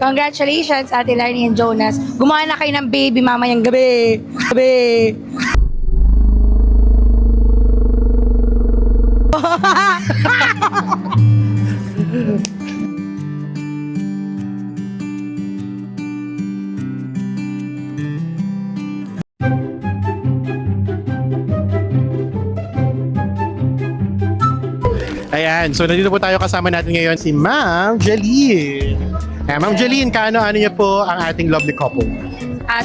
Congratulations, Ate Larnie and Jonas. Gumawa na kayo ng baby mamayang gabi. Gabi. Ayan, so nandito po tayo, kasama natin ngayon si Ma'am Jeline. Ma'am Jeline, kaano-ano niyo po ang ating lovely couple?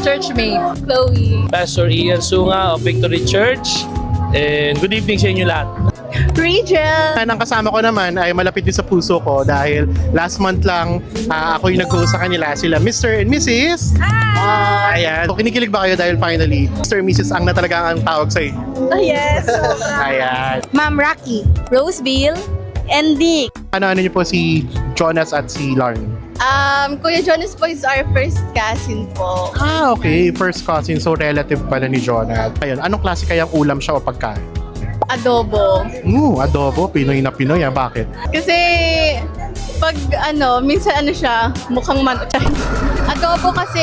Churchmate, Chloe. Pastor Ian Sunga of Victory Church. And good evening sa inyo lahat. Rachel. Ang kasama ko naman ay malapit din sa puso ko dahil last month lang ako yung nag-host sa kanila, sila Mr. and Mrs. Ayan. So, kinikilig ba kayo dahil finally Mr. and Mrs. ang na talaga ang tawag sa'yo? Oh, yes. Ayan. Ma'am Rocky. Roseville and Dick. Ano niyo po si Jonas at si Lauren? Kuya Jonas po is our first cousin po. Okay. First cousin, so relative pala ni Jonas. Ayun, anong klase kayang ulam siya o pagkain? Adobo. Adobo. Pinoy na Pinoy. Bakit? Kasi pag minsan siya, mukhang adobo kasi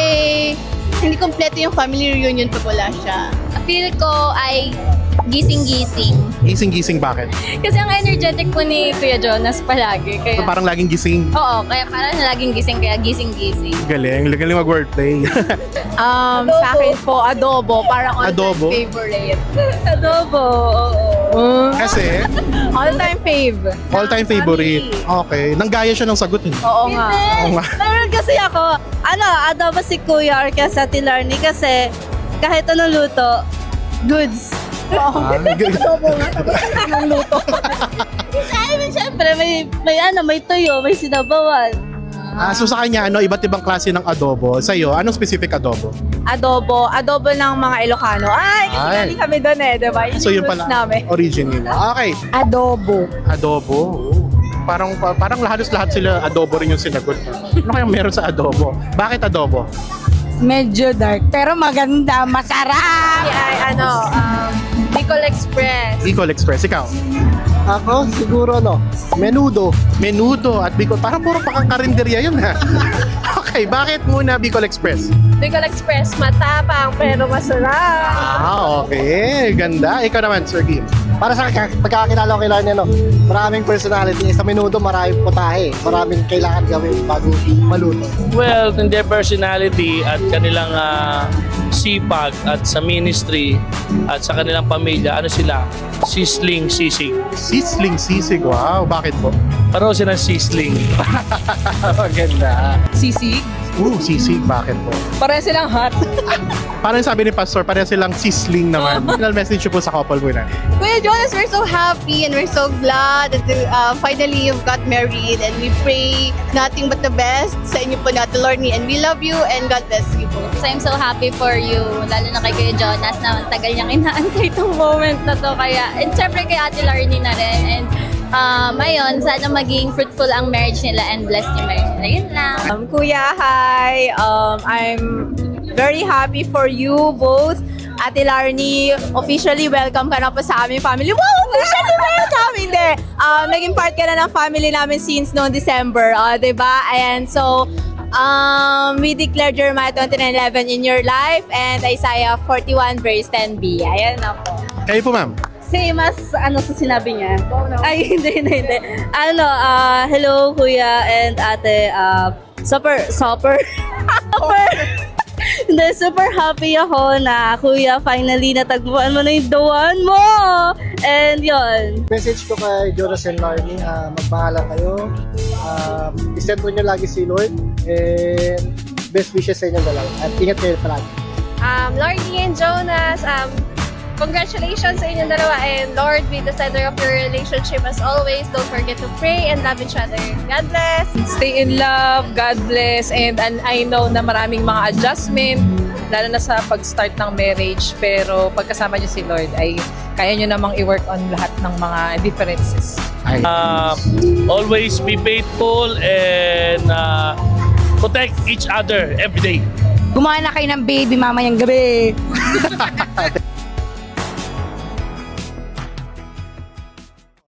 hindi kompleto yung family reunion pag wala siya. Feel ko ay gising-gising. Gising-gising, bakit? Kasi ang energetic po ni Kuya Jonas palagi. So, Kaya, parang laging gising. oo, kaya parang laging gising, kaya gising-gising. Galing mag-wordplay. Sa akin po, adobo. Parang Adobo? all-time favorite. Adobo, oo. Kasi, All-time fave. all-time favorite. Okay. Nanggaya siya ng sagot. Oo nga. Oo nga. Meron kasi ako, adobo si Kuya or kaya sa Ate Larnie kasi kahit anong luto, goods. Adobo nga. Tapos ang luto. Ay, syempre, may tuyo, may sinabawan. So sa kanya, iba't ibang klase ng adobo. Sa'yo, anong specific adobo? Adobo ng mga Ilocano. Ay, kasi Ay. galing kami doon diba? So yun roots pala, namin. origin nila. Okay. Adobo. Adobo. Parang lahat sila adobo rin yung sinagot. Ano kayang meron sa adobo? Bakit adobo? Medyo dark, pero maganda, masarap. Ay, Bicol Express. Bicol Express, ikaw? Ako, siguro menudo. Menudo at Bicol. Parang puro pakang karinderya yun ha. Okay, bakit muna Bicol Express? Bicol Express, matapang pero masarap. Okay. Ganda. Ikaw naman, Sir Kim. Para sa pagkakakilala ko kay Larnie, maraming personality. Sa menudo, maraming putahe. Maraming kailangan gawin bago maluto. Well, in their personality at kanilang sipag at sa ministry at sa kanilang pamilya, sila? Sisling, sisig. Sisling sisig. Wow. Bakit po? Pareho silang sisling. Ganda. Sisig. Sisig. Bakit po? Pare silang hot. Parang sabi ni Pastor, pareho silang sisling naman. Final message po sa couple mo na. Kuya Jonas, we're so happy and we're so glad that finally you've got married and we pray nothing but the best sa inyo po na Ate Larnie and we love you and God bless you po. So I'm so happy for you, lalo na kay Kuya Jonas na ang tagal niyang inaantay itong moment na to. Kaya, and syempre kay Ate Larnie na rin. And ngayon, sana maging fruitful ang marriage nila and blessed yung marriage nila. Yun lang. Kuya, hi. I'm very happy for you both. Ate Larnie, officially welcome ka na po sa aming family. Wow! Officially welcome! Hindi. Naging part ka na ng family namin since noong December. Diba? And so, we declared Jeremiah 29:11 in your life and Isaiah 41 verse 10b. Ayan na po. Kayo po, ma'am. Same as sa sinabi niya. Ay, hindi. Hello, Kuya and Ate. Super. Hindi, super happy ako na Kuya, finally natagpuan mo na yung the one mo. And yon. Message ko kay Jonas and Larnie, magpahala kayo. Isentro nyo lagi si Lord. And best wishes sa inyong dalawa. At ingat kayo palagi. Larnie and Jonas, congratulations sa inyong dalawa and Lord be the center of your relationship as always. Don't forget to pray and love each other. God bless! Stay in love, God bless, and I know na maraming mga adjustment, lalo na sa pag-start ng marriage, pero pagkasama niyo si Lord ay kaya niyo namang i-work on lahat ng mga differences. Always be faithful and protect each other every day. Gumawa na kayo ng baby mamayang gabi.